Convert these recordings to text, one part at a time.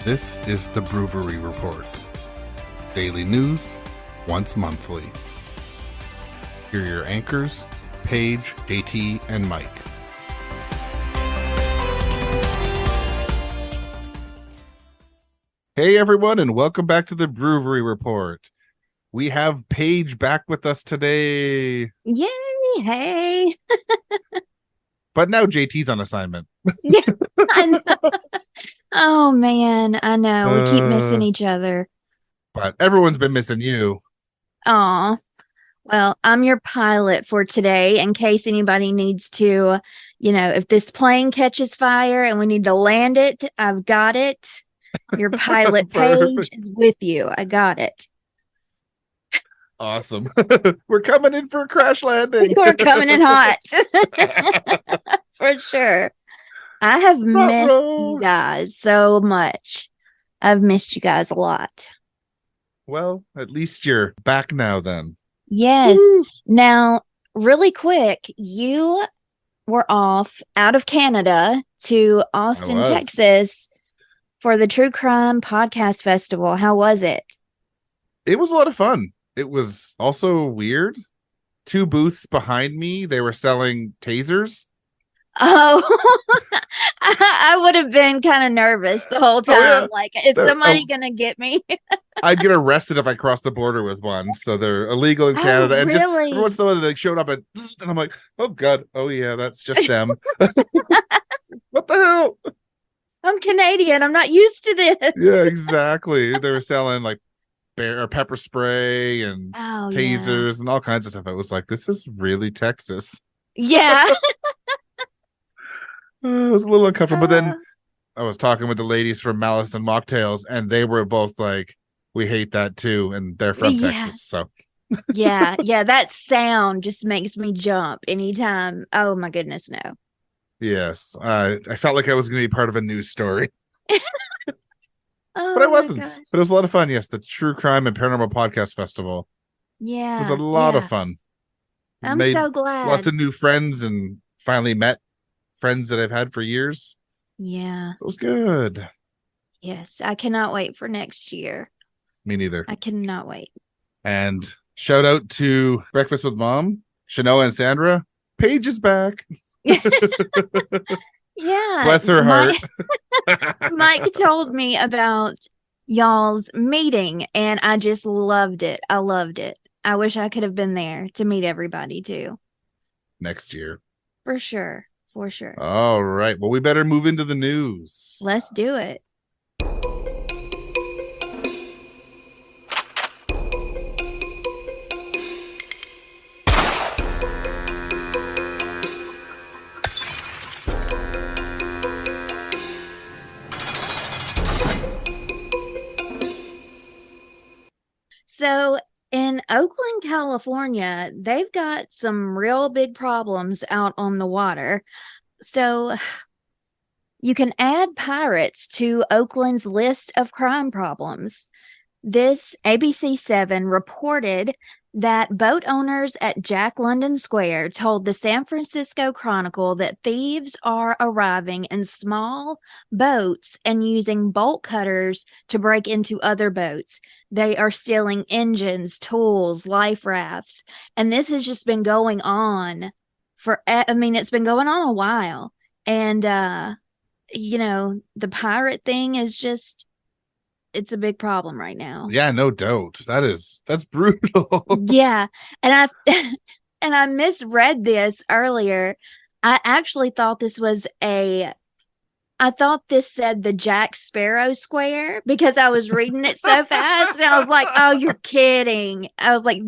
This is the BrewVerie Report. Daily news, once monthly. Here are your anchors, Paige, JT, and Mike. Hey everyone, and welcome back to the BrewVerie Report. We have Paige back with us today. Yay, hey. But now JT's on assignment. Yeah, I know. Oh man, I know. We keep missing each other. But everyone's been missing you. Aw. Well, I'm your pilot for today in case anybody needs to, if this plane catches fire and we need to land it, I've got it. Your pilot Paige is with you. I got it. Awesome. We're coming in for a crash landing. We're coming in hot. For sure. I have missed you guys so much. I've missed you guys a lot. Well, at least you're back now then. Yes. Woo. Now, really quick, you were off out of Canada to Austin, Texas for the True Crime Podcast Festival. How was it? It was a lot of fun. It was also weird. 2 booths behind me, they were selling tasers. Oh, I would have been kind of nervous the whole time. Oh, yeah. Like, is somebody going to get me? I'd get arrested if I crossed the border with one. So they're illegal in Canada. Oh, and really? just every once in a while they showed up and I'm like, oh God. Oh yeah, that's just them. What the hell? I'm Canadian. I'm not used to this. Yeah, exactly. They were selling like pepper spray and tasers and all kinds of stuff. I was like, this is really Texas. Yeah. It was a little uncomfortable, but then I was talking with the ladies from Malice and Mocktails, and they were both like, we hate that too, and they're from Texas, so yeah, that sound just makes me jump anytime. Oh my goodness, no. Yes, I felt like I was going to be part of a news story. Oh, but I wasn't. But it was a lot of fun. Yes, the True Crime and Paranormal Podcast Festival. Yeah, it was a lot of fun. I'm so glad. Lots of new friends and finally met friends that I've had for years. Yeah, so it was good. Yes, I cannot wait for next year. Me neither. I cannot wait. And shout out to Breakfast with Mom, Shanoa and Sandra. Paige is back. Yeah, bless her heart. Mike told me about y'all's meeting and I just loved it. I loved it. I wish I could have been there to meet everybody too. Next year. For sure. All right. Well, we better move into the news. Let's do it. So in Oakland, California, they've got some real big problems out on the water. So you can add pirates to Oakland's list of crime problems. This ABC7 reported that boat owners at Jack London Square told the San Francisco Chronicle that thieves are arriving in small boats and using bolt cutters to break into other boats. They are stealing engines, tools, life rafts. And this has just been going on it's been going on a while. And, the pirate thing is just, it's a big problem right now. Yeah, no doubt. That's brutal. Yeah. And I misread this earlier. I actually thought this said the Jack Sparrow Square because I was reading it so fast and I was like, oh, you're kidding. I was like,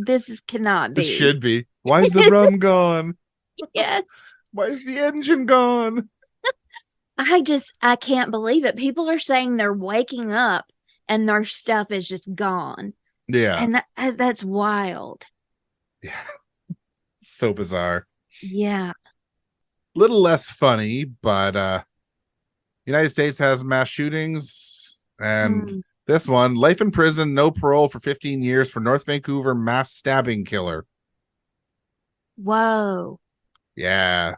cannot be. It should be. Why is the rum gone? Yes. Why is the engine gone? I can't believe it. People are saying they're waking up and their stuff is just gone. Yeah. And that's wild. Yeah. So bizarre. Yeah. Little less funny, but United States has mass shootings, and this one, life in prison, no parole for 15 years for North Vancouver mass stabbing killer. Whoa. Yeah.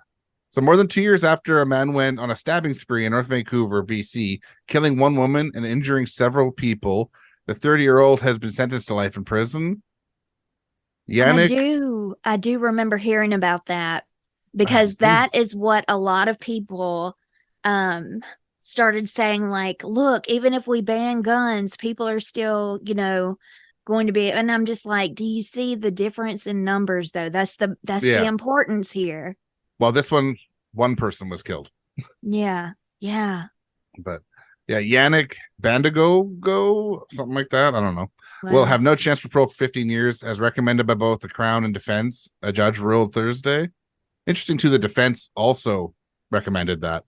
So more than 2 years after a man went on a stabbing spree in North Vancouver, BC, killing one woman and injuring several people, the 30-year-old has been sentenced to life in prison. Yannick, I do remember hearing about that because that is what a lot of people started saying, like, look, even if we ban guns, people are still, going to be, and I'm just like, do you see the difference in numbers though? That's the importance here. Well, this one person was killed. Yeah. Yeah. But yeah, Yannick Bandago, something like that. I don't know. Wow. Will have no chance for parole for 15 years, as recommended by both the Crown and defense. A judge ruled Thursday. Interesting too, the defense also recommended that.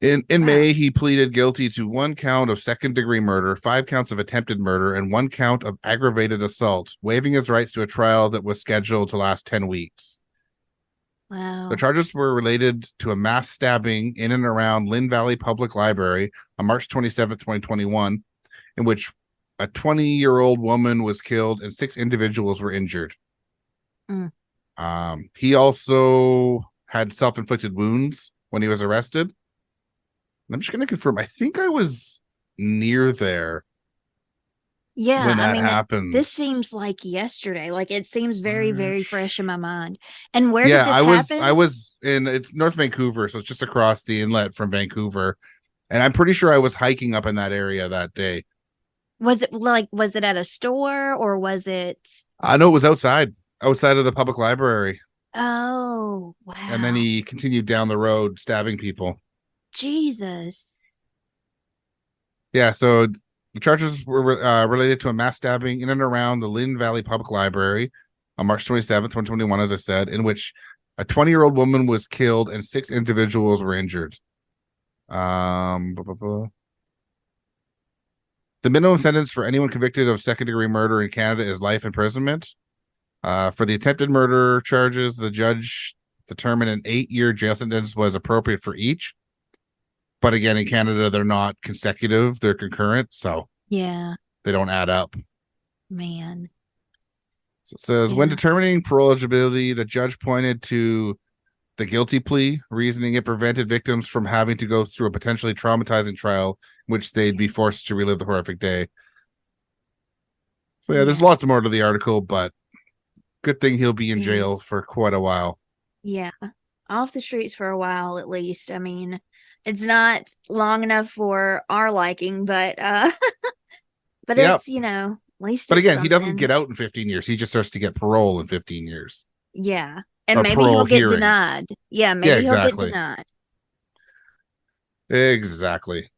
In May, he pleaded guilty to 1 count of second-degree murder, 5 counts of attempted murder, and 1 count of aggravated assault, waiving his rights to a trial that was scheduled to last 10 weeks. Wow. The charges were related to a mass stabbing in and around Lynn Valley Public Library on March 27th, 2021, in which a 20-year-old woman was killed and 6 individuals were injured. He also had self-inflicted wounds when he was arrested. And I'm just going to confirm. I think I was near there. Yeah, when that happened. This seems like yesterday. Like it seems very, very fresh in my mind. And where did this happen? I was it's North Vancouver, so it's just across the inlet from Vancouver. And I'm pretty sure I was hiking up in that area that day. Was it at a store or was it? I know it was outside of the public library. Oh, wow. And then he continued down the road stabbing people. Jesus. Yeah, so the charges were related to a mass stabbing in and around the Lynn Valley Public Library on March 27th, 2021, as I said, in which a 20-year-old woman was killed and 6 individuals were injured. The minimum sentence for anyone convicted of second-degree murder in Canada is life imprisonment. For the attempted murder charges, the judge determined an 8-year jail sentence was appropriate for each. But again, in Canada, they're not consecutive, they're concurrent, so yeah, they don't add up. Man. So it says, when determining parole eligibility, the judge pointed to the guilty plea, reasoning it prevented victims from having to go through a potentially traumatizing trial in which they'd be forced to relive the horrific day. So yeah, there's lots more to the article, but good thing he'll be in jail for quite a while. Yeah, off the streets for a while at least. I mean, it's not long enough for our liking, but but it's, at least. But again, he doesn't get out in 15 years. He just starts to get parole in 15 years. Yeah. And maybe he'll get denied. Yeah, maybe he'll get denied. Exactly.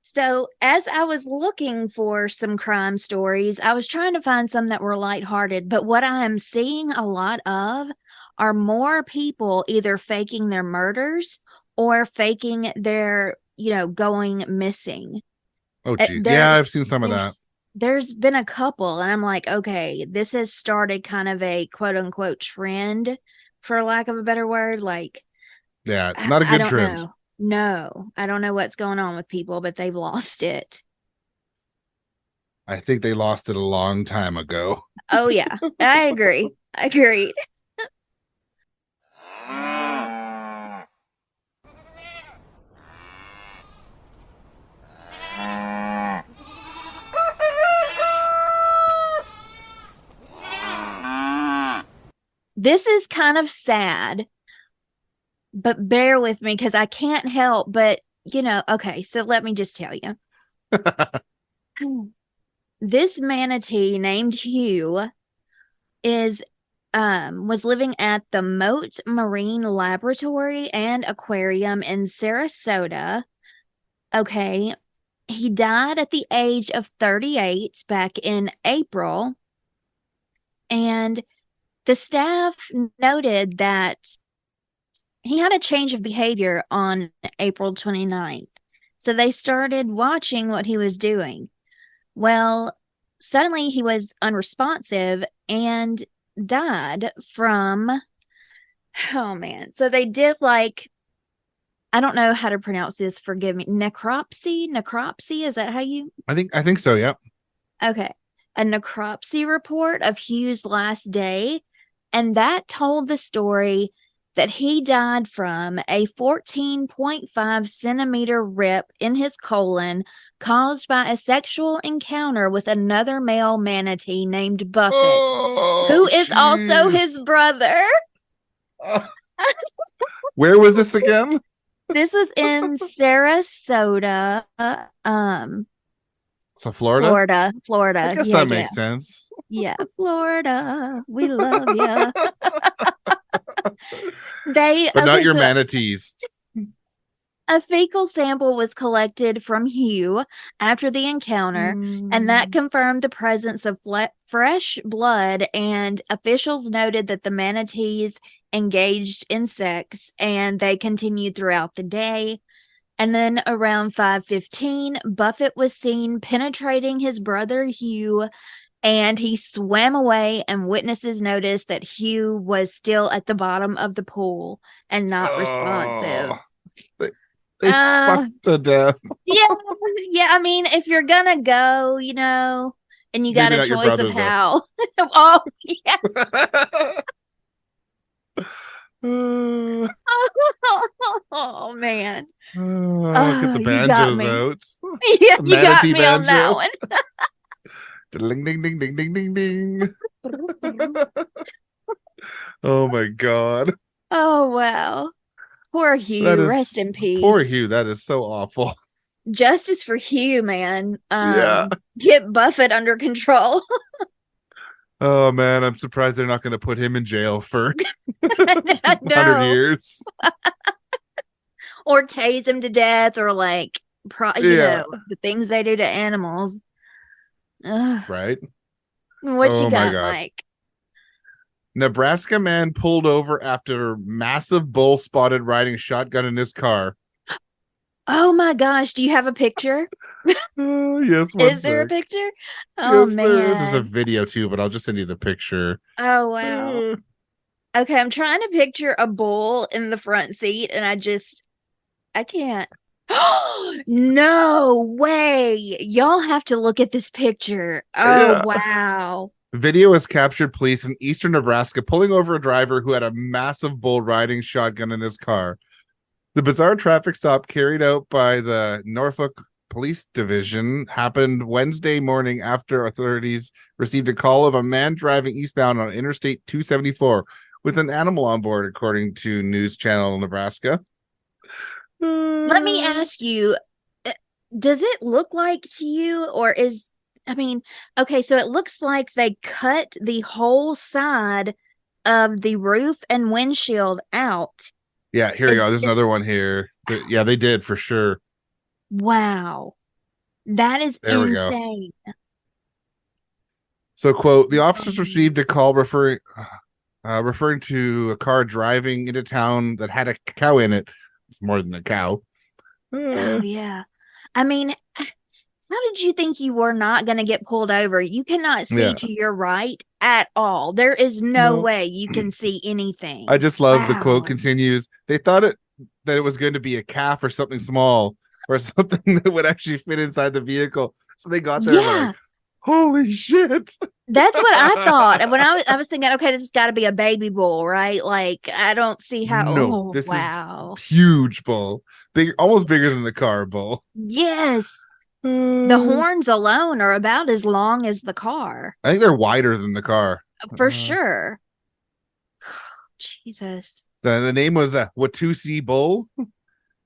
So as I was looking for some crime stories, I was trying to find some that were lighthearted, but what I am seeing a lot of are more people either faking their murders or faking their, going missing. Oh, geez. Yeah, I've seen some of that. There's been a couple, and I'm like, okay, this has started kind of a quote unquote trend, for lack of a better word. Like, yeah, not a good trend. Know. No, I don't know what's going on with people, but they've lost it. I think they lost it a long time ago. Oh, yeah, I agree. Agreed. This is kind of sad, but bear with me because I can't help but, okay, so let me just tell you. This manatee named Hugh was living at the Moat Marine Laboratory and Aquarium in Sarasota. Okay, he died at the age of 38 back in April, and the staff noted that he had a change of behavior on April 29th. So they started watching what he was doing. Well, suddenly he was unresponsive and died from, oh man. So they did I don't know how to pronounce this, forgive me. Necropsy, is that how you? I think so, yeah. Okay. A necropsy report of Hugh's last day. And that told the story that he died from a 14.5 centimeter rip in his colon caused by a sexual encounter with another male manatee named Buffett, who is also his brother. Where was this again? This was in Sarasota. So Florida? Florida. I guess that makes sense. Yeah, Florida. We love you. But not your manatees. A fecal sample was collected from Hugh after the encounter, and that confirmed the presence of fresh blood, and officials noted that the manatees engaged in sex, and they continued throughout the day. And then around 5:15, Buffett was seen penetrating his brother Hugh, and he swam away, and witnesses noticed that Hugh was still at the bottom of the pool and not responsive. They fucked to death. Yeah. I mean, if you're gonna go, and you got a choice of how. Oh, yeah. Oh man. Get the banjos out. Yeah, you got me banjo. On that one. Ding ding ding ding ding ding ding. Oh my god. Oh wow. Poor Hugh. Rest in peace. Poor Hugh. That is so awful. Justice for Hugh, man. Yeah. Get Buffett under control. Oh man, I'm surprised they're not going to put him in jail for 100 years. Or tase him to death, or like, the things they do to animals. Ugh. Right? What you got, Mike? Nebraska man pulled over after massive bull spotted riding shotgun in his car. Oh my gosh, do you have a picture? Yes. Is there a picture? Oh yes, man. There is. There's a video too, but I'll just send you the picture. Oh wow. Okay, I'm trying to picture a bull in the front seat, and I can't. No way. Y'all have to look at this picture. Oh wow. Video has captured police in eastern Nebraska pulling over a driver who had a massive bull riding shotgun in his car. The bizarre traffic stop carried out by the Norfolk Police Division happened Wednesday morning after authorities received a call of a man driving eastbound on Interstate 274 with an animal on board, according to News Channel Nebraska. Let me ask you, does it look like to you, or okay, so it looks like they cut the whole side of the roof and windshield out. Yeah, here we go. There's another one here. Yeah, they did for sure. Wow. That is insane. So, quote, the officers received a call referring to a car driving into town that had a cow in it. It's more than a cow. Oh, yeah. I mean, how did you think you were not going to get pulled over? You cannot see to your right at all. There is no way you can see anything. I just love the quote continues. They thought that it was going to be a calf or something small or something that would actually fit inside the vehicle. So they got there and like, holy shit. That's what I thought. And when I was thinking, okay, this has got to be a baby bull, right? Like, I don't see how. No, this is huge bull. Big, almost bigger than the car bull. Yes. The horns alone are about as long as the car. I think they're wider than the car. For sure. Jesus. The name was a Watusi Bull. So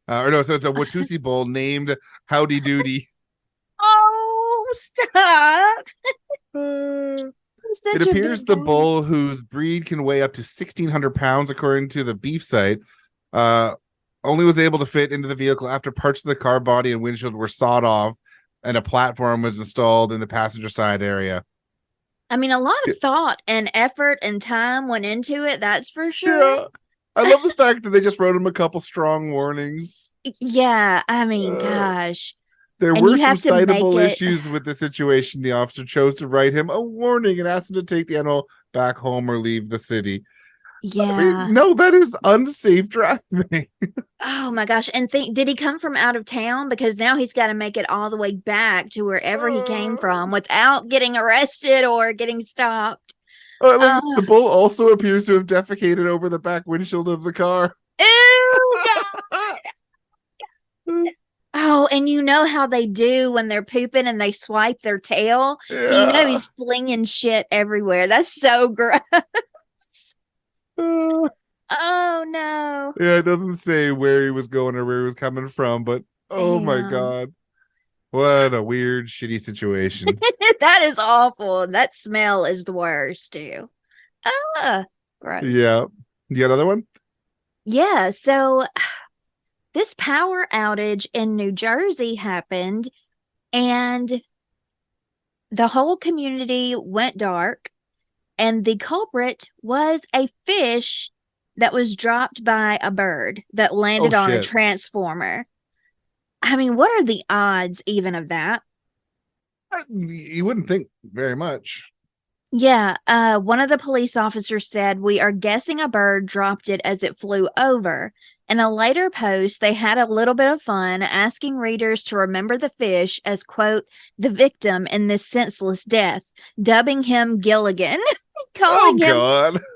it's a Watusi Bull named Howdy Doody. Oh, stop. It appears the bull, whose breed can weigh up to 1,600 pounds, according to the beef site, only was able to fit into the vehicle after parts of the car body and windshield were sawed off and a platform was installed in the passenger side area. I mean, a lot of thought and effort and time went into it, that's for sure. Yeah. I love the fact that they just wrote him a couple strong warnings. Yeah, I mean, gosh. There were some citable issues with the situation. The officer chose to write him a warning and asked him to take the animal back home or leave the city. Yeah. I mean, no, that is unsafe driving. Oh my gosh. And did he come from out of town? Because now he's got to make it all the way back to wherever he came from without getting arrested or getting stopped. The bull also appears to have defecated over the back windshield of the car. Ew, God. Oh, and you know how they do when they're pooping and they swipe their tail? Yeah. So you know he's flinging shit everywhere. That's so gross. Oh, no. Yeah, it doesn't say where he was going or where he was coming from, but oh my God. What a weird, shitty situation. That is awful. That smell is the worst, too. Gross. Yeah. You got another one? Yeah, so this power outage in New Jersey happened, and the whole community went dark, and the culprit was a fish that was dropped by a bird that landed on a transformer. I mean, what are the odds even of that? You wouldn't think very much. Yeah, one of the police officers said, "We are guessing a bird dropped it as it flew over." In a later post, they had a little bit of fun asking readers to remember the fish as, quote, the victim in this senseless death, dubbing him Gilligan, calling him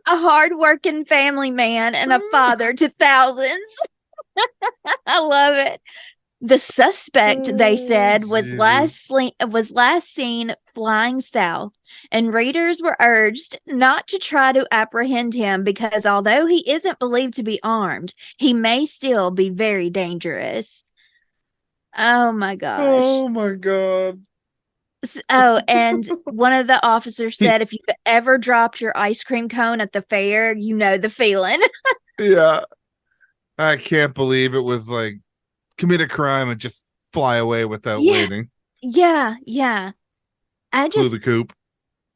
a hardworking family man and a father to thousands. I love it. The suspect, they said, was last seen flying south, and readers were urged not to try to apprehend him because although he isn't believed to be armed, he may still be very dangerous. Oh my gosh. Oh my God. Oh, and one of the officers said, if you've ever dropped your ice cream cone at the fair, you know the feeling. Yeah. I can't believe it was like commit a crime and just fly away without waiting. Yeah. I just flew the coop.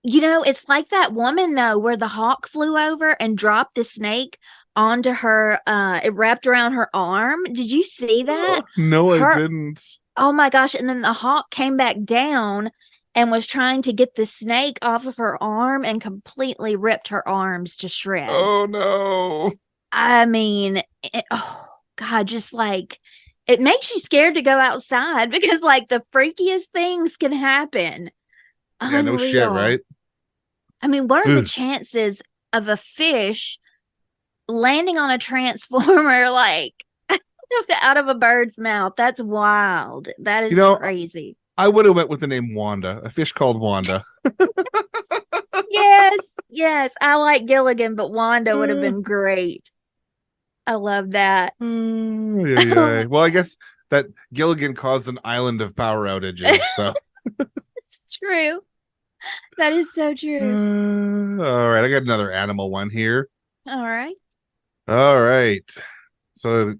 You know, it's like that woman though, where the hawk flew over and dropped the snake onto her. It wrapped around her arm. Did you see that? No, I didn't. Oh my gosh! And then the hawk came back down and was trying to get the snake off of her arm and completely ripped her arms to shreds. Oh no! I mean, oh God, just like. It makes you scared to go outside because, like, the freakiest things can happen. Yeah, no shit, right? I mean, what are the chances of a fish landing on a transformer, like, out of a bird's mouth? That's wild. That is crazy. I would have went with the name Wanda, a fish called Wanda. Yes. I like Gilligan, but Wanda would have been great. I love that. Yeah. Well, I guess that Gilligan caused an island of power outages. So it's true. That is so true. All right. I got another animal one here. All right. So the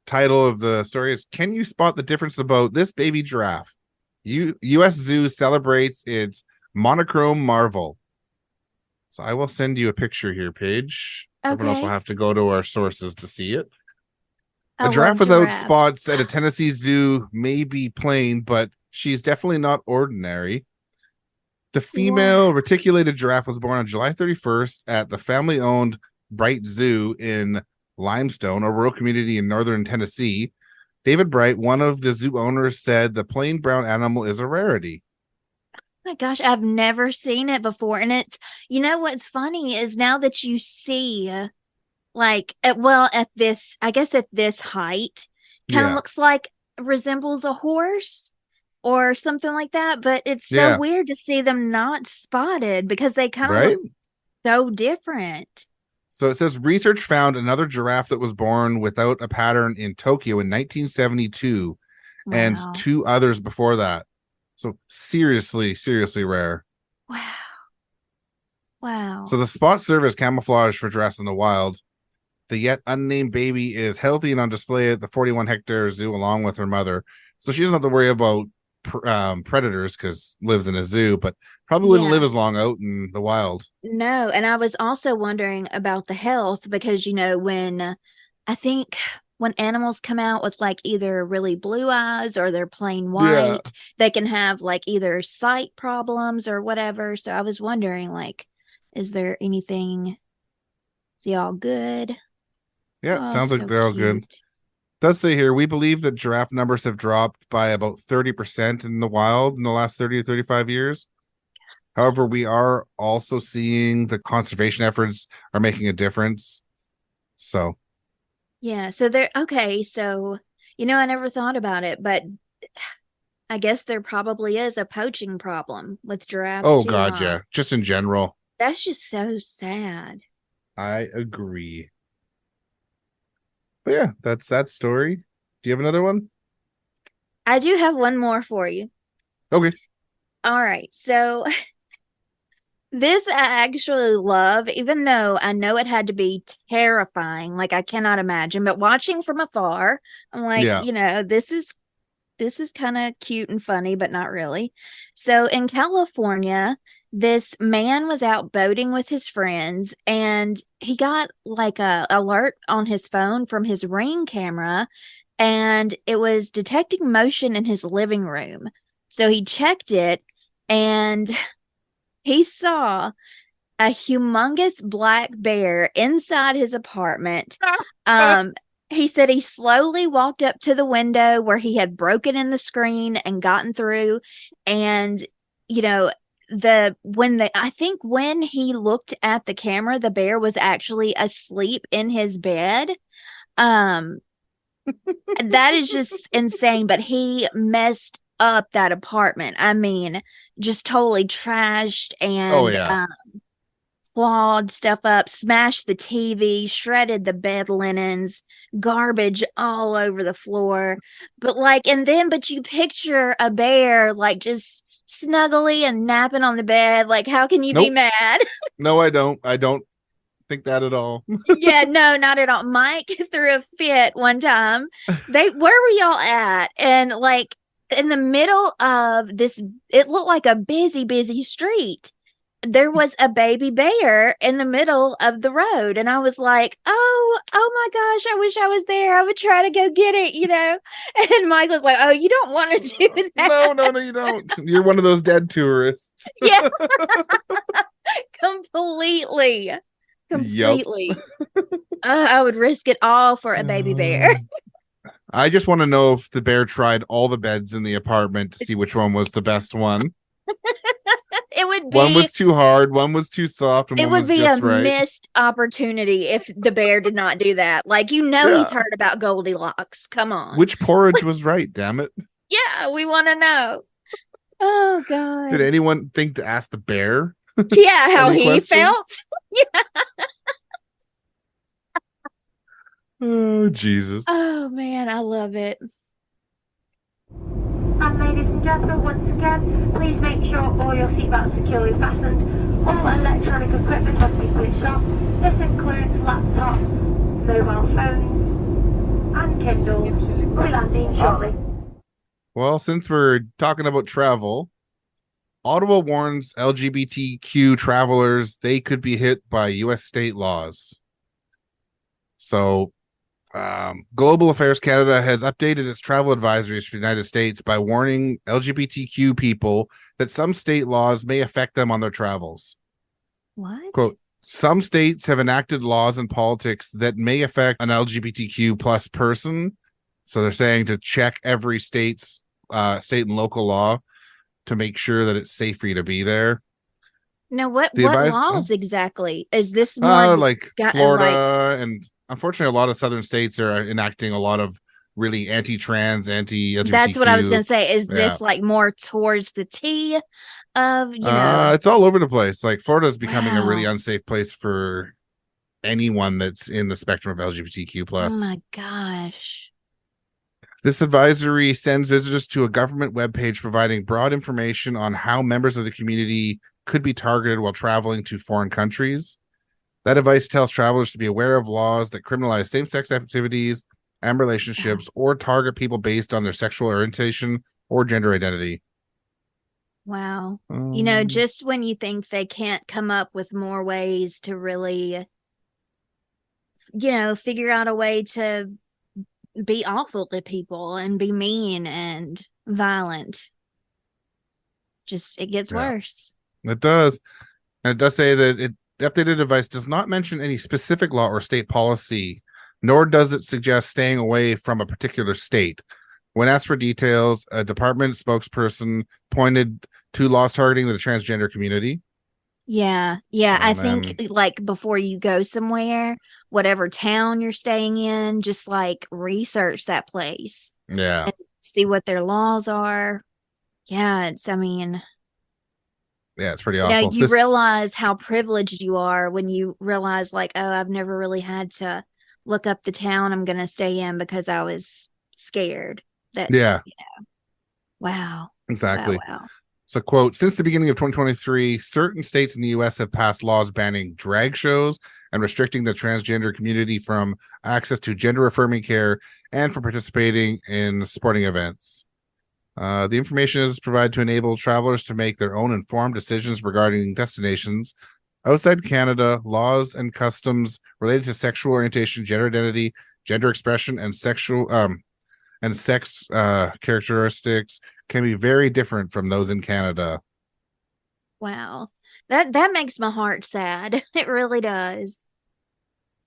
title of the story is, can you spot the difference about this baby giraffe? U.S. Zoo celebrates its monochrome marvel. So I will send you a picture here, Paige. Okay. Everyone else will have to go to our sources to see it. A giraffe without spots at a Tennessee zoo may be plain, but she's definitely not ordinary. The female reticulated giraffe was born on July 31st at the family-owned Bright Zoo in Limestone, a rural community in northern Tennessee. David Bright, one of the zoo owners, said the plain brown animal is a rarity. My gosh, I've never seen it before. And it's, you know, what's funny is now that you see, like, at this height, kind of looks like, resembles a horse or something like that. But it's so weird to see them not spotted because they kind of look so different. So it says research found another giraffe that was born without a pattern in Tokyo in 1972 and two others before that. So seriously rare. Wow. So the spot serve as camouflage for giraffes in the wild. The yet unnamed baby is healthy and on display at the 41-hectare zoo along with her mother. So she doesn't have to worry about predators because lives in a zoo, but probably wouldn't live as long out in the wild. No, and I was also wondering about the health because, you know, when animals come out with like either really blue eyes or they're plain white, they can have like either sight problems or whatever. So I was wondering, like, is there anything? Is he all good? Yeah, sounds like they're all good. Does say here, we believe that giraffe numbers have dropped by about 30% in the wild in the last 30 to 35 years. However, we are also seeing the conservation efforts are making a difference. So, yeah. So okay. So, I never thought about it, but I guess there probably is a poaching problem with giraffes oh too, God, huh? yeah. Just in general, That's just so sad. I agree. But yeah, that's that story. Do you have another one? I do have one more for you. Okay. All right. So this I actually love, even though I know it had to be terrifying. Like I cannot imagine, but watching from afar, I'm like, Yeah. this is kind of cute and funny, but not really. So in California, this man was out boating with his friends and he got like a alert on his phone from his Ring camera and it was detecting motion in his living room. So he checked it and he saw a humongous black bear inside his apartment. Um, he said he slowly walked up to the window where he had broken in the screen and gotten through. And, you know, I think when he looked at the camera, the bear was actually asleep in his bed. Um, that is just insane, but he messed up that apartment. I mean, just totally trashed Oh and yeah. clawed stuff up, smashed the TV, shredded the bed linens, garbage all over the floor. But you picture a bear like just snuggly and napping on the bed. Like, how can you be Nope. mad? No, I don't. I don't think that at all. Yeah, no, not at all. Mike threw a fit one time. Where were y'all at? And like in the middle of this, it looked like a busy, busy street. There was a baby bear in the middle of the road. And I was like, oh my gosh, I wish I was there. I would try to go get it. And Mike was like, oh, you don't want to do that. No, you don't. You're one of those dead tourists. Yeah, completely. Yep. Completely. I would risk it all for a baby bear. I just want to know if the bear tried all the beds in the apartment to see which one was the best one. It would One be was too hard, one was too soft, and it one would was be a just right. missed opportunity if the bear did not do that. Like he's Yeah. heard about Goldilocks. Come on. Which porridge was right, damn it? Yeah, we want to know. Oh Did God. anyone think to ask the bear Yeah, how any he felt. questions? Oh, Jesus. Oh man, I love it. And ladies and gentlemen, once again, please make sure all your seatbelts are securely fastened. All electronic equipment must be switched off. This includes laptops, mobile phones, and Kindles. We're landing shortly. Well, since we're talking about travel, Ottawa warns LGBTQ travelers they could be hit by U.S. state laws. So, Global Affairs Canada has updated its travel advisories for the United States by warning LGBTQ people that some state laws may affect them on their travels. What? Quote, some states have enacted laws and politics that may affect an LGBTQ plus person. So they're saying to check every state and local law to make sure that it's safe for you to be there. Now, what laws exactly? Is this more like gotten Florida and unfortunately a lot of southern states are enacting a lot of really anti-trans, anti-LGBTQ. That's what I was gonna say. Is Yeah. this like more towards the T of It's all over the place. Like Florida is becoming a really Wow. unsafe place for anyone that's in the spectrum of LGBTQ Oh plus. my gosh. This advisory sends visitors to a government webpage providing broad information on how members of the community could be targeted while traveling to foreign countries. That advice tells travelers to be aware of laws that criminalize same-sex activities and relationships or target people based on their sexual orientation or gender identity. Wow. Just when you think they can't come up with more ways to really, figure out a way to be awful to people and be mean and violent. Just it gets worse. It does. And it does say that the updated advice does not mention any specific law or state policy, nor does it suggest staying away from a particular state. When asked for details, a department spokesperson pointed to laws targeting the transgender community. Yeah. I think like before you go somewhere, whatever town you're staying in, just like research that place. Yeah. And see what their laws are. Yeah, it's pretty awful. you realize how privileged you are when you realize like, oh, I've never really had to look up the town I'm gonna stay in because I was scared that wow. Exactly. Wow. So, quote, since the beginning of 2023, certain states in the U.S. have passed laws banning drag shows and restricting the transgender community from access to gender-affirming care and from participating in sporting events. The information is provided to enable travelers to make their own informed decisions regarding destinations. Outside Canada, laws and customs related to sexual orientation, gender identity, gender expression, and sex characteristics can be very different from those in Canada. Wow. That makes my heart sad. It really does.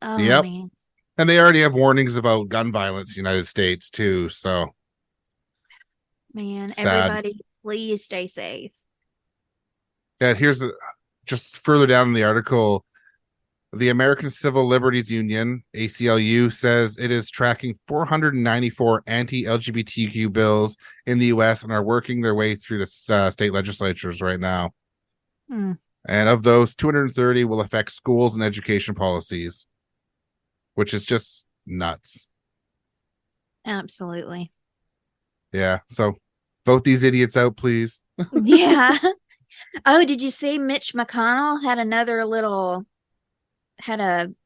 Oh, yep. Man. And they already have warnings about gun violence in the United States too, so man, sad. Everybody please stay safe. Yeah, here's just further down in the article. The American Civil Liberties Union, ACLU, says it is tracking 494 anti-LGBTQ bills in the U.S. and are working their way through the state legislatures right now. And of those, 230 will affect schools and education policies, which is just nuts. Absolutely. Yeah, so vote these idiots out, please. Yeah. Oh, did you see Mitch McConnell had a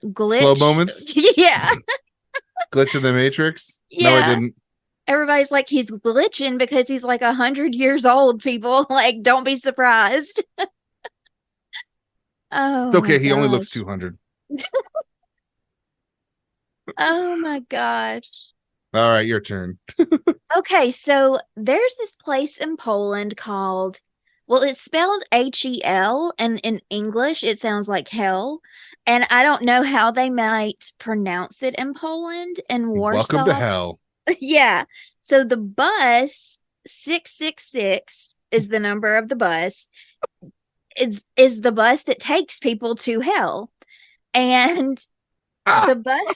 glitch? Slow moments? Yeah. Glitch in the Matrix? Yeah. No, I didn't. Everybody's like, he's glitching because he's like 100 years old, people. Like, don't be surprised. Oh, it's okay. He only looks 200. Oh, my gosh. All right, your turn. Okay, so there's this place in Poland called, well, it's spelled Hel, and in English it sounds like hell. And I don't know how they might pronounce it in Poland and Warsaw. Welcome to hell. Yeah. So the bus 666 is the number of the bus. Is the bus that takes people to hell. And the bus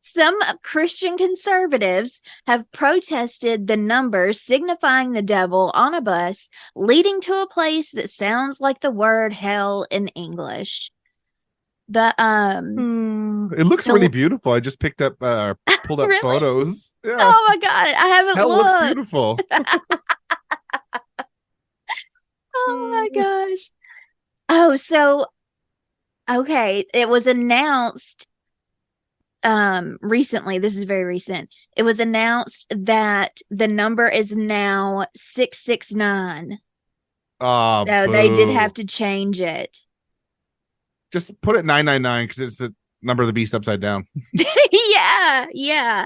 some Christian conservatives have protested the number signifying the devil on a bus leading to a place that sounds like the word hell in English. It looks really beautiful. I just pulled up really? photos. Yeah. Oh my god, I haven't hell looked. Looks beautiful. Oh my gosh. Oh, so okay, it was announced recently, this is very recent. It was announced that the number is now 669. Oh, so they did have to change it. Just put it 999 because it's the number of the beast upside down. Yeah.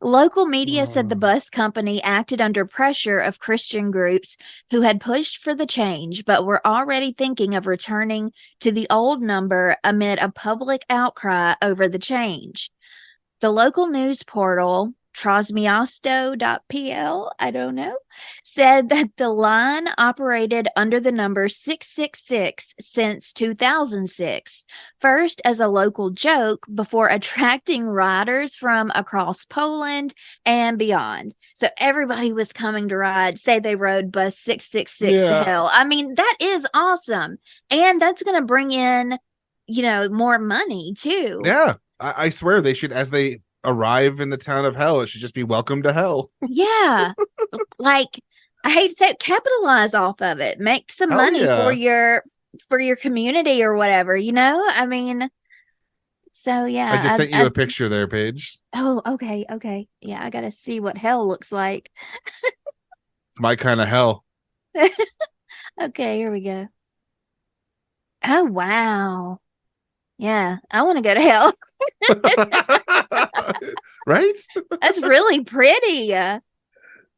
Local media said the bus company acted under pressure of Christian groups who had pushed for the change, but were already thinking of returning to the old number amid a public outcry over the change. The local news portal, trosmiasto.pl, I don't know, said that the line operated under the number 666 since 2006, first as a local joke before attracting riders from across Poland and beyond. So everybody was coming to ride, say they rode bus 666 to hell. I mean, that is awesome. And that's going to bring in, more money too. Yeah. I swear they should, as they arrive in the town of hell, it should just be welcome to hell. Yeah. Like, I hate to say it, capitalize off of it. Make some money for your community or whatever, I mean, so yeah. I just sent you a picture there, Paige. Oh, okay. Yeah, I gotta see what hell looks like. It's my kind of hell. Okay, here we go. Oh, wow. Yeah, I want to go to hell. Right? That's really pretty.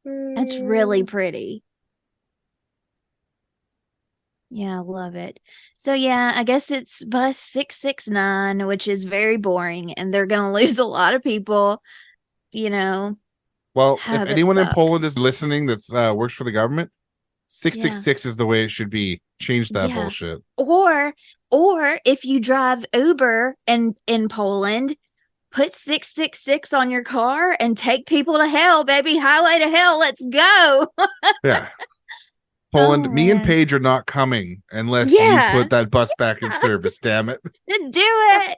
That's really pretty. Yeah, I love it. So yeah, I guess it's bus 669, which is very boring, and they're gonna lose a lot of people, Well, Oh, if that anyone in sucks. Poland is listening that's works for the government, 666 is the way it should be. Change that bullshit. Or if you drive Uber in Poland, put 666 on your car and take people to hell, baby. Highway to hell. Let's go. Yeah. Poland, me and man. Paige are not coming unless you put that bus back in service, damn it. Do it.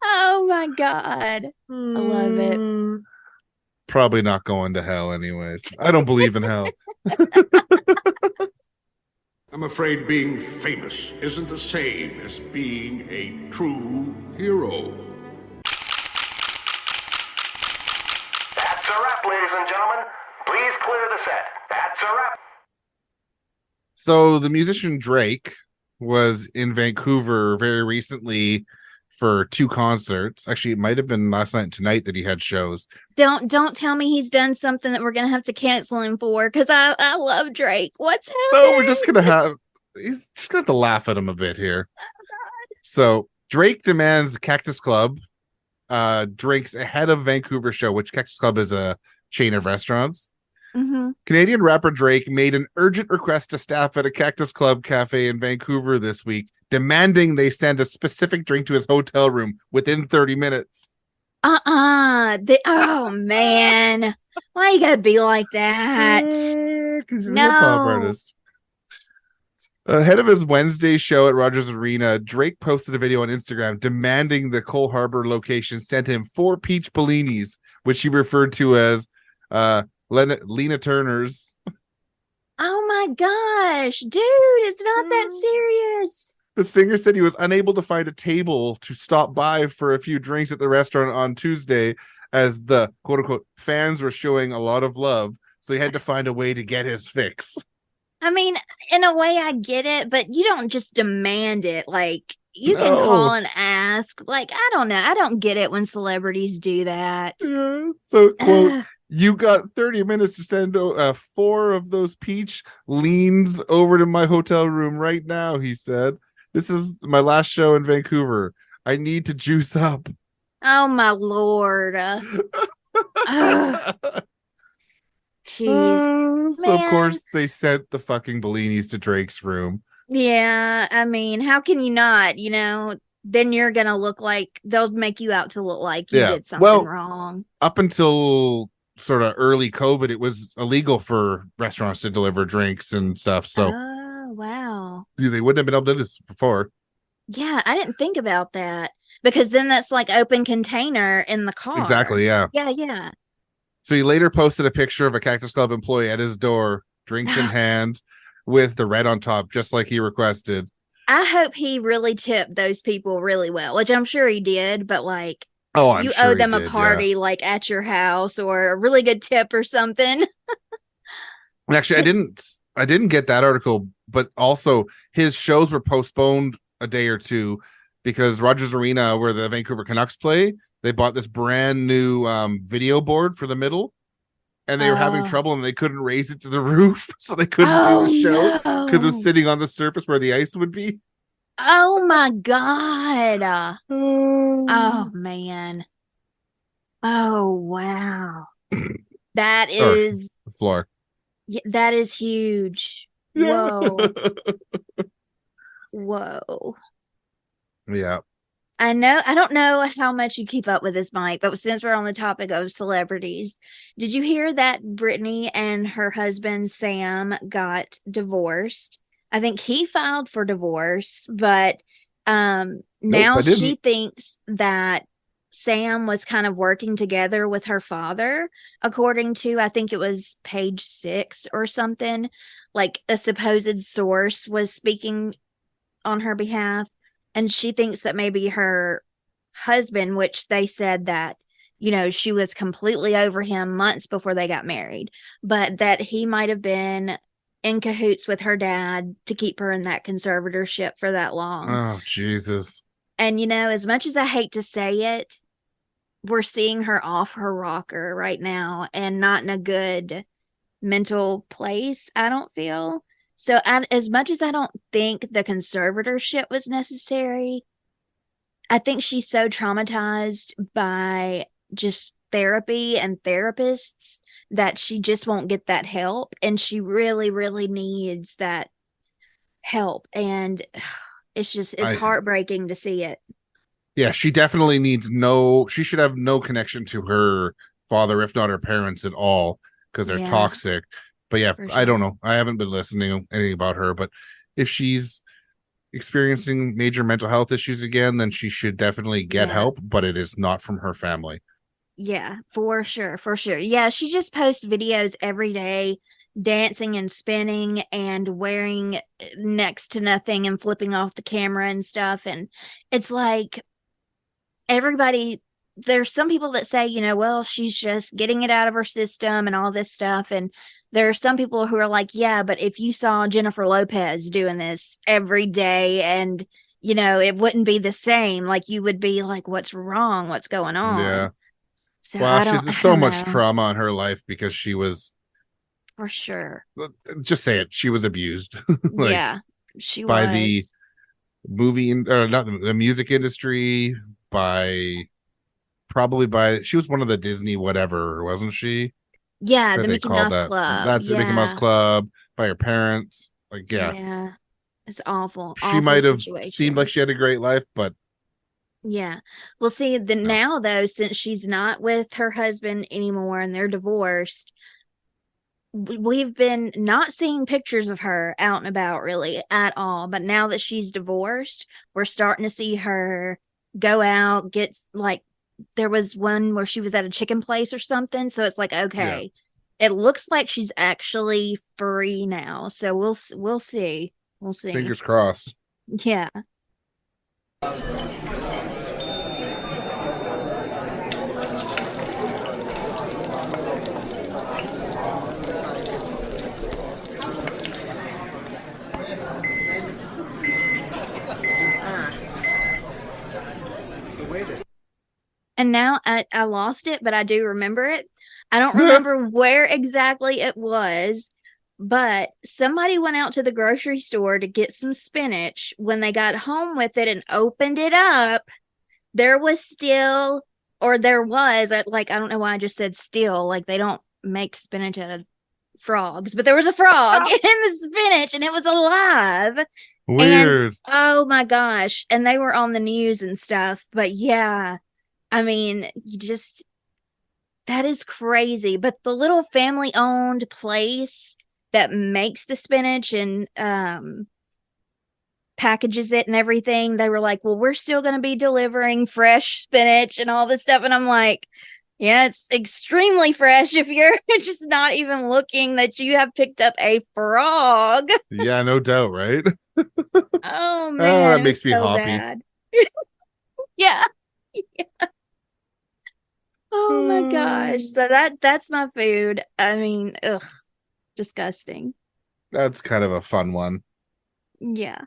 Oh my God. I love it. Probably not going to hell anyways. I don't believe in hell. I'm afraid being famous isn't the same as being a true hero. That's a wrap, ladies and gentlemen. Please clear the set. That's a wrap. So the musician Drake was in Vancouver very recently for 2 concerts. Actually, it might have been last night and tonight that he had shows. Don't tell me he's done something that we're gonna have to cancel him for, because I love Drake. What's happening? No, we're just gonna he's just gonna have to laugh at him a bit here. Oh, God. So Drake demands Cactus Club drinks ahead of Vancouver show, which Cactus Club is a chain of restaurants. Mm-hmm. Canadian rapper Drake made an urgent request to staff at a Cactus Club cafe in Vancouver this week, demanding they send a specific drink to his hotel room within 30 minutes. Oh, man. Why you gotta be like that? Because he's a hip-hop artist. Ahead of his Wednesday show at Rogers Arena, Drake posted a video on Instagram demanding the Cole Harbour location sent him 4 peach bellinis, which he referred to as Lena Turner's. Oh my gosh, dude, it's not that serious. The singer said he was unable to find a table to stop by for a few drinks at the restaurant on Tuesday, as the quote-unquote fans were showing a lot of love, so he had to find a way to get his fix. I mean, in a way I get it, but you don't just demand it. Like, you can call and ask. Like, I don't know. I don't get it when celebrities do that. Yeah. So, quote, you got 30 minutes to send 4 of those peach leans over to my hotel room right now, he said. This is my last show in Vancouver. I need to juice up. Oh, my Lord. Jeez. So, of course, they sent the fucking bellinis to Drake's room. Yeah, I mean, how can you not? You know, then you're going to look like, they'll make you out to look like you did something wrong. Up until sort of early COVID, it was illegal for restaurants to deliver drinks and stuff. So, oh, wow. They wouldn't have been able to do this before. Yeah, I didn't think about that, because then that's like open container in the car. Exactly, yeah. Yeah. So he later posted a picture of a Cactus Club employee at his door, drinks in hand, with the red on top, just like he requested. I hope he really tipped those people really well, which I'm sure he did, but like, I'm you sure owe them he a party like at your house, or a really good tip or something. Actually, I didn't get that article, but also his shows were postponed a day or two because Rogers Arena, where the Vancouver Canucks play, they bought this brand new video board for the middle, and they were having trouble and they couldn't raise it to the roof, so they couldn't do a show because it was sitting on the surface where the ice would be. Oh my God. Oh man. Oh wow. That is the floor. Yeah, that is huge. Yeah. Whoa. Yeah. I don't know how much you keep up with this, Mike, but since we're on the topic of celebrities, did you hear that Brittany and her husband Sam got divorced? I think he filed for divorce, but now she thinks that Sam was kind of working together with her father, according to, I think it was Page 6 or something. Like, a supposed source was speaking on her behalf. And she thinks that maybe her husband, which they said that, you know, she was completely over him months before they got married, but that he might have been in cahoots with her dad to keep her in that conservatorship for that long. Oh, Jesus. And, you know, as much as I hate to say it, we're seeing her off her rocker right now and not in a good mental place, I don't feel. So as much as I don't think the conservatorship was necessary, I think she's so traumatized by just therapy and therapists that she just won't get that help. And she really, really needs that help. And it's heartbreaking to see it. Yeah, she definitely she should have no connection to her father, if not her parents at all, because they're toxic. But yeah, For I don't sure. know. I haven't been listening anything about her, but if she's experiencing major mental health issues again, then she should definitely get help, but it is not from her family. Yeah, for sure. For sure. Yeah, she just posts videos every day, dancing and spinning and wearing next to nothing and flipping off the camera and stuff. And it's like there's some people that say, well, she's just getting it out of her system and all this stuff. And there are some people who are like, yeah, but if you saw Jennifer Lopez doing this every day and, it wouldn't be the same. Like, you would be like, what's wrong? What's going on? Yeah. So well, I there's so much trauma in her life because she was, for sure. Just say it. She was abused. Yeah, she by was. the movie or not the music industry, she was one of the Disney whatever, wasn't she? Yeah, the Mickey Mouse Club. That's the Mickey Mouse Club, by her parents. Yeah, it's awful. She might have seemed like she had a great life, but yeah. Well, see, now though, since she's not with her husband anymore and they're divorced, we've been not seeing pictures of her out and about really at all. But now that she's divorced, we're starting to see her go out, there was one where she was at a chicken place or something. So it's like, okay, it looks like she's actually free now. So we'll see. We'll see. Fingers crossed. Yeah. And now I lost it, but I do remember it. I don't remember where exactly it was, but somebody went out to the grocery store to get some spinach. When they got home with it and opened it up, there was I don't know why I just said still, like they don't make spinach out of frogs, but there was a frog in the spinach and it was alive. Weird. And, oh my gosh. And they were on the news and stuff. But yeah, I mean, that is crazy. But the little family owned place that makes the spinach and packages it and everything, they were like, well, we're still going to be delivering fresh spinach and all this stuff. And I'm like, yeah, it's extremely fresh if you're just not even looking that you have picked up a frog. Yeah, no doubt, right? Oh man, that makes me so happy. bad. Yeah. Oh my gosh. So that's my food. I mean, disgusting. That's kind of a fun one. Yeah.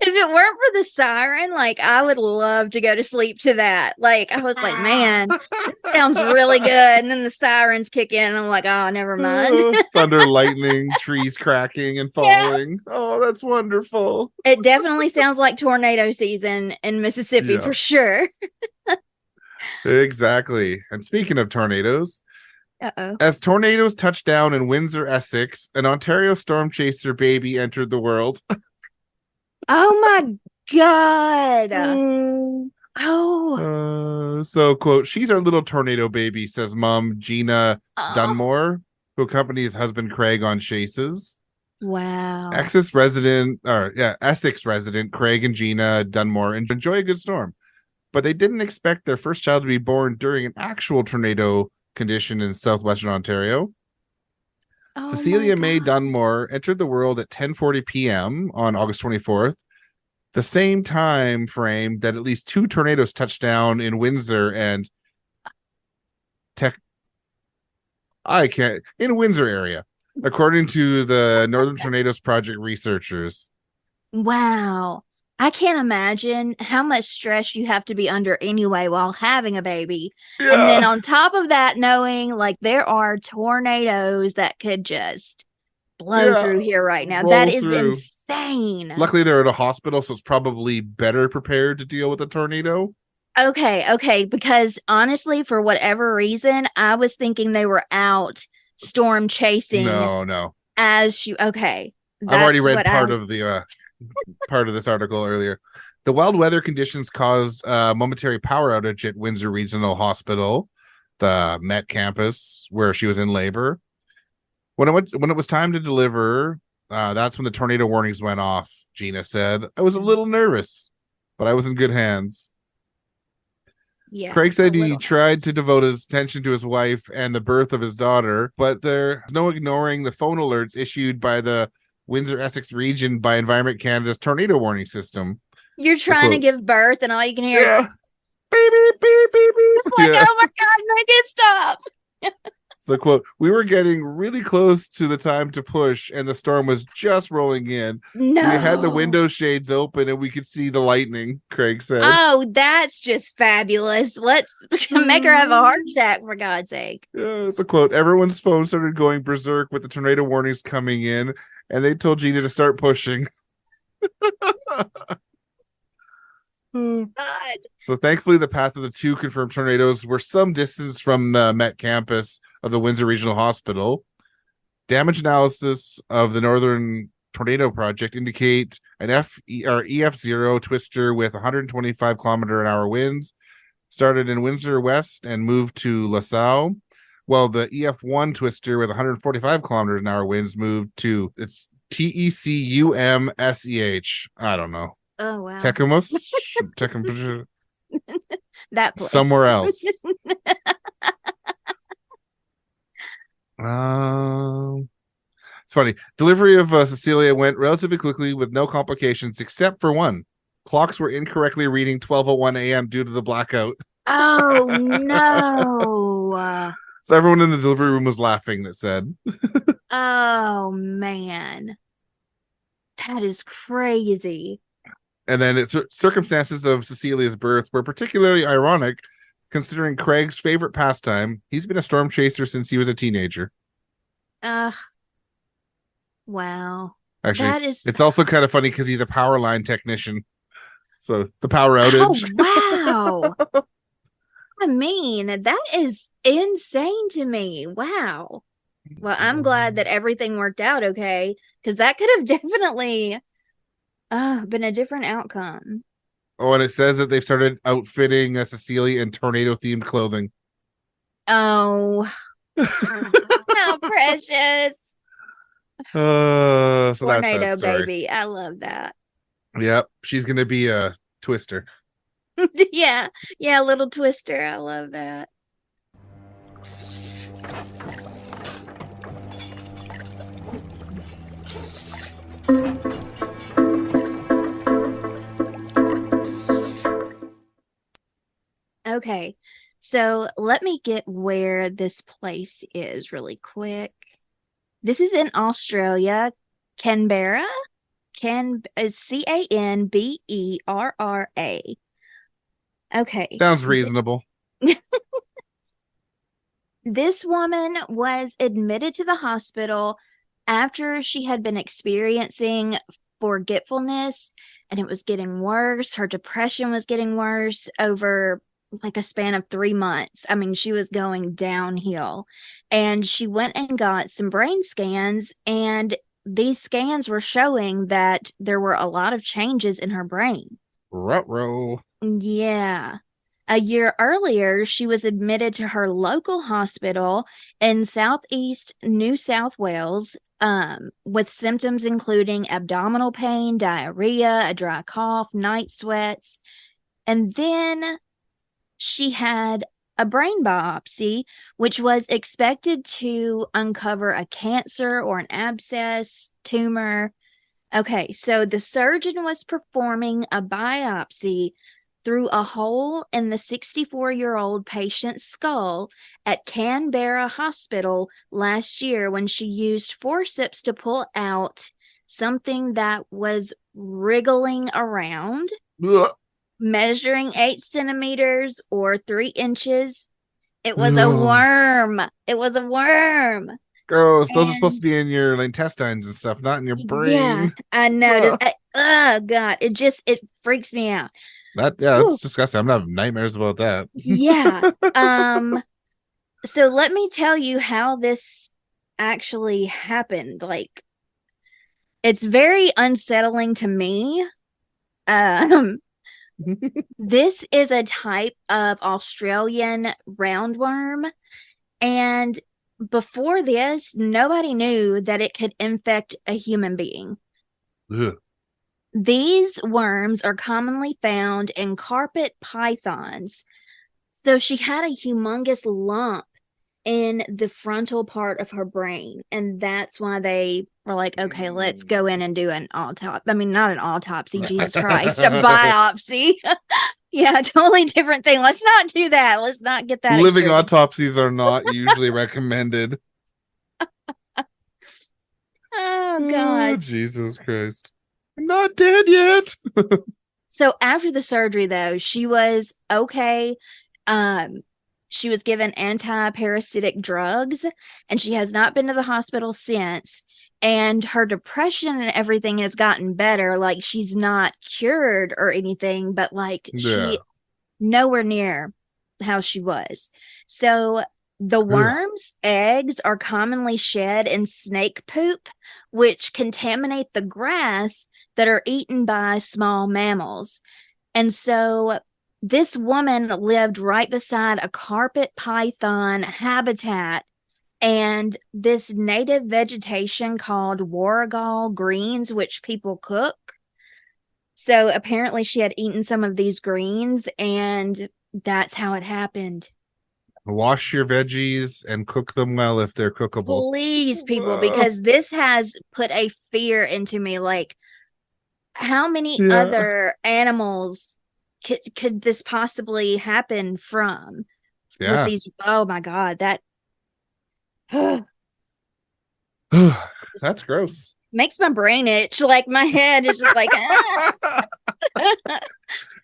If it weren't for the siren, like I would love to go to sleep to that. Like I was like, man, this sounds really good. And then the sirens kick in, and I'm like, oh, never mind. Thunder, lightning, trees cracking and falling. Yeah. Oh, that's wonderful. It definitely sounds like tornado season in Mississippi for sure. Exactly. And speaking of tornadoes, as tornadoes touched down in Windsor, Essex, an Ontario storm chaser baby entered the world. Oh my God. So, quote, she's our little tornado baby, says mom Gina Dunmore, who accompanies husband Craig on chases. Wow. Essex resident Craig and Gina Dunmore enjoy a good storm. But they didn't expect their first child to be born during an actual tornado condition in southwestern Ontario. Cecilia May Dunmore entered the world at 10:40 p.m. on August 24th, the same time frame that at least two tornadoes touched down in Windsor and I can't. In Windsor area, according to the Northern Tornadoes Project researchers. Wow. I can't imagine how much stress you have to be under anyway while having a baby. Yeah. And then on top of that, knowing like there are tornadoes that could just blow through here right now. That is insane. Luckily, they're at a hospital, so it's probably better prepared to deal with a tornado. Okay. Because honestly, for whatever reason, I was thinking they were out storm chasing. No. Okay. I've already read part of this article earlier. The wild weather conditions caused a momentary power outage at Windsor Regional Hospital, the Met campus, where she was in labor. When it was time to deliver, that's when the tornado warnings went off, Gina said. I was a little nervous, but I was in good hands. Yeah. Craig said he tried to devote his attention to his wife and the birth of his daughter, but there's no ignoring the phone alerts issued by the Windsor Essex region by Environment Canada's tornado warning system. You're trying to give birth and all you can hear is beep, beep, beep, beep, beep. it's like, oh my God, make it stop. So, quote, we were getting really close to the time to push and the storm was just rolling in. No. We had the window shades open and we could see the lightning, Craig said. Oh, that's just fabulous. Let's make her have a heart attack, for God's sake. Yeah, it's a quote. Everyone's phone started going berserk with the tornado warnings coming in, and they told Gina to start pushing. God. So thankfully, the path of the two confirmed tornadoes were some distance from the Met campus of the Windsor Regional Hospital. Damage analysis of the Northern Tornado Project indicate an EF0 twister with 125 km/h winds started in Windsor West and moved to LaSalle, while the EF1 twister with 145 km/h winds moved to its TECUMSEH. I don't know. Oh, wow. Tecumseh? That place. Somewhere else. It's funny. Delivery of Cecilia went relatively quickly with no complications except for one. Clocks were incorrectly reading 12:01 a.m. due to the blackout. Oh, no. So everyone in the delivery room was laughing, it said. Oh, man. That is crazy. And then circumstances of Cecilia's birth were particularly ironic, considering Craig's favorite pastime. He's been a storm chaser since he was a teenager. Wow. Actually, it's also kind of funny because he's a power line technician. So the power outage. Oh, wow. I mean, that is insane to me. Wow. Well, I'm glad that everything worked out okay, because that could have definitely been a different outcome. Oh, and it says that they've started outfitting Cecilia in tornado-themed clothing. Oh, how precious. So Tornado that's that story. baby. I love that. Yep. She's going to be a twister. Yeah, little twister. I love that. Okay, so let me get where this place is really quick. This is in Australia, Canberra. Canberra. Okay. Sounds reasonable. This woman was admitted to the hospital after she had been experiencing forgetfulness, and it was getting worse. Her depression was getting worse over like a span of 3 months. I mean, she was going downhill, and she went and got some brain scans, and these scans were showing that there were a lot of changes in her brain. Ruh-roh. Yeah. A year earlier, she was admitted to her local hospital in southeast New South Wales with symptoms including abdominal pain, diarrhea, a dry cough, night sweats. And then she had a brain biopsy, which was expected to uncover a cancer or an abscess, tumor. Okay, so the surgeon was performing a biopsy through a hole in the 64-year-old patient's skull at Canberra Hospital last year when she used forceps to pull out something that was wriggling around, Ugh. measuring 8 centimeters or 3 inches. It was a worm. It was a worm. Gross. Those are supposed to be in your intestines and stuff, not in your brain. Yeah, I noticed. Oh God, it freaks me out. That's disgusting. I'm gonna have nightmares about that. Yeah. So let me tell you how this actually happened. Like, it's very unsettling to me. This is a type of Australian roundworm, and before this, nobody knew that it could infect a human being. Ugh. These worms are commonly found in carpet pythons. So she had a humongous lump in the frontal part of her brain, and that's why they were like, okay, let's go in and do an autopsy. I mean, not an autopsy, Jesus Christ, a biopsy. Yeah, totally different thing. Let's not do that. Let's not get that Living extreme. autopsies are not usually recommended. Oh God. Oh, Jesus Christ. I'm not dead yet. So after the surgery, though, she was okay. She was given anti-parasitic drugs, and she has not been to the hospital since. And her depression and everything has gotten better. Like, she's not cured or anything, but like she nowhere near how she was. So the worm's eggs are commonly shed in snake poop, which contaminate the grass that are eaten by small mammals. And so this woman lived right beside a carpet python habitat, and this native vegetation called warrigal greens, which people cook. So apparently she had eaten some of these greens, and that's how it happened. Wash your veggies and cook them well if they're cookable. Please, people, because this has put a fear into me. Like, how many other animals could this possibly happen from? With these, oh my God, that that's gross. Makes my brain itch. Like, my head is just like,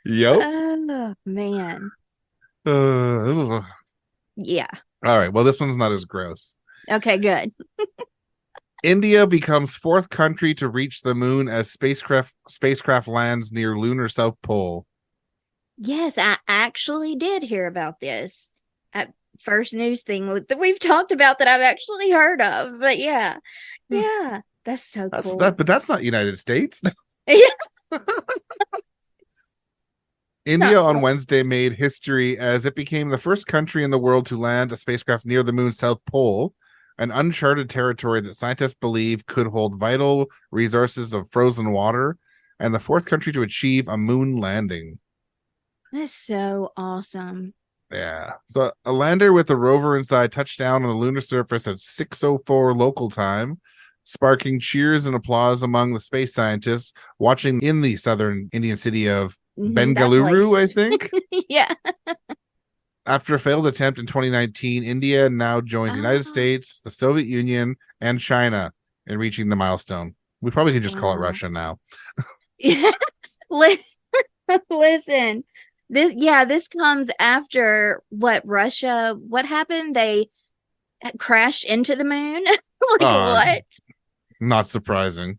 Yep. Oh man. Yeah. All right. Well, this one's not as gross. Okay, good. India becomes 4th country to reach the moon as spacecraft lands near lunar South Pole. Yes, I actually did hear about this. First news thing that we've talked about that I've actually heard of. But yeah, that's so cool. But that's not United States. Yeah. India on Wednesday made history as it became the first country in the world to land a spacecraft near the moon's South Pole, an uncharted territory that scientists believe could hold vital resources of frozen water, and the 4th country to achieve a moon landing. That's so awesome. Yeah. So a lander with a rover inside touched down on the lunar surface at 6:04 local time, sparking cheers and applause among the space scientists watching in the southern Indian city of Bengaluru, I think. Yeah. After a failed attempt in 2019, India now joins the United States, the Soviet Union, and China in reaching the milestone. We probably could just call it Russia now. Yeah. Listen, this comes after Russia, what happened? They crashed into the moon? Like, what? Not surprising.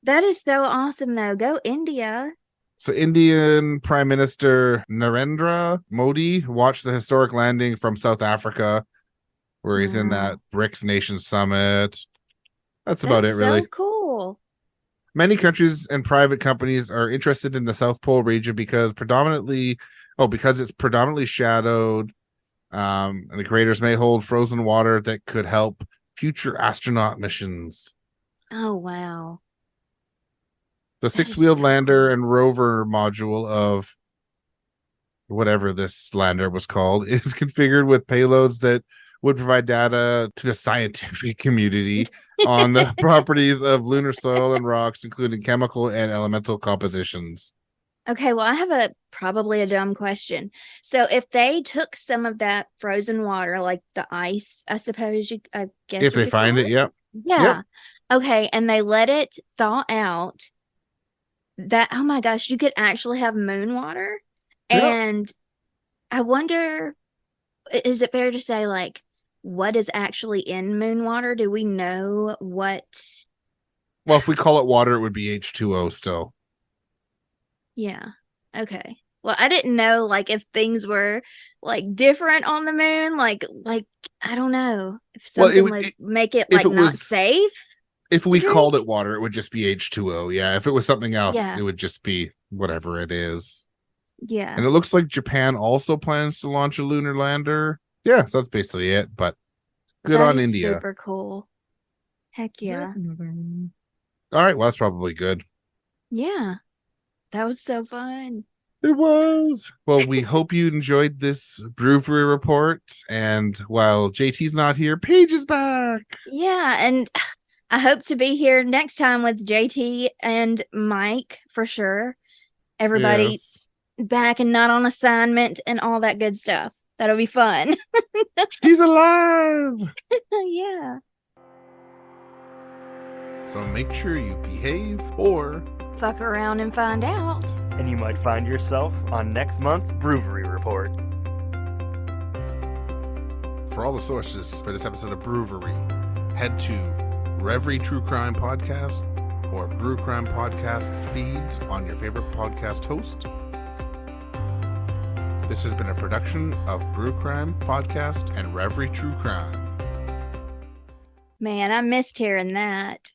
That is so awesome, though. Go India. So Indian Prime Minister Narendra Modi watched the historic landing from South Africa, where he's in that BRICS Nation Summit. That's about it, really. So cool. Many countries and private companies are interested in the South Pole region because it's predominantly shadowed, and the craters may hold frozen water that could help future astronaut missions. Oh, wow. The 6-wheeled lander and rover module of whatever this lander was called is configured with payloads that would provide data to the scientific community on the properties of lunar soil and rocks, including chemical and elemental compositions. Okay, well, I have probably a dumb question. So if they took some of that frozen water, like the ice, I suppose I guess If you they could find call it, yep. Yeah. Okay, and they let it thaw out. Oh my gosh, you could actually have moon water. Yep. And I wonder, is it fair to say, like, what is actually in moon water? Do we know what? Well, if we call it water, it would be H2O still. Yeah. Okay. Well, I didn't know, like, if things were like different on the moon, like I don't know if something would make it like not safe. If we called it water, it would just be H2O. Yeah. If it was something else, it would just be whatever it is. Yeah. And it looks like Japan also plans to launch a lunar lander. Yeah, so that's basically it. But good on India. Super cool. Heck yeah. All right. Well, that's probably good. Yeah. That was so fun. It was. Well, we hope you enjoyed this BrewVerie Report. And while JT's not here, Paige is back. Yeah, and I hope to be here next time with JT and Mike for sure. Everybody back and not on assignment and all that good stuff. That'll be fun. She's alive. Yeah. So make sure you behave or fuck around and find out. And you might find yourself on next month's BrewVerie Report. For all the sources for this episode of BrewVerie, head to Reverie True Crime Podcast or Brew Crime Podcast's feeds on your favorite podcast host. This has been a production of Brew Crime Podcast and Reverie True Crime. Man, I missed hearing that.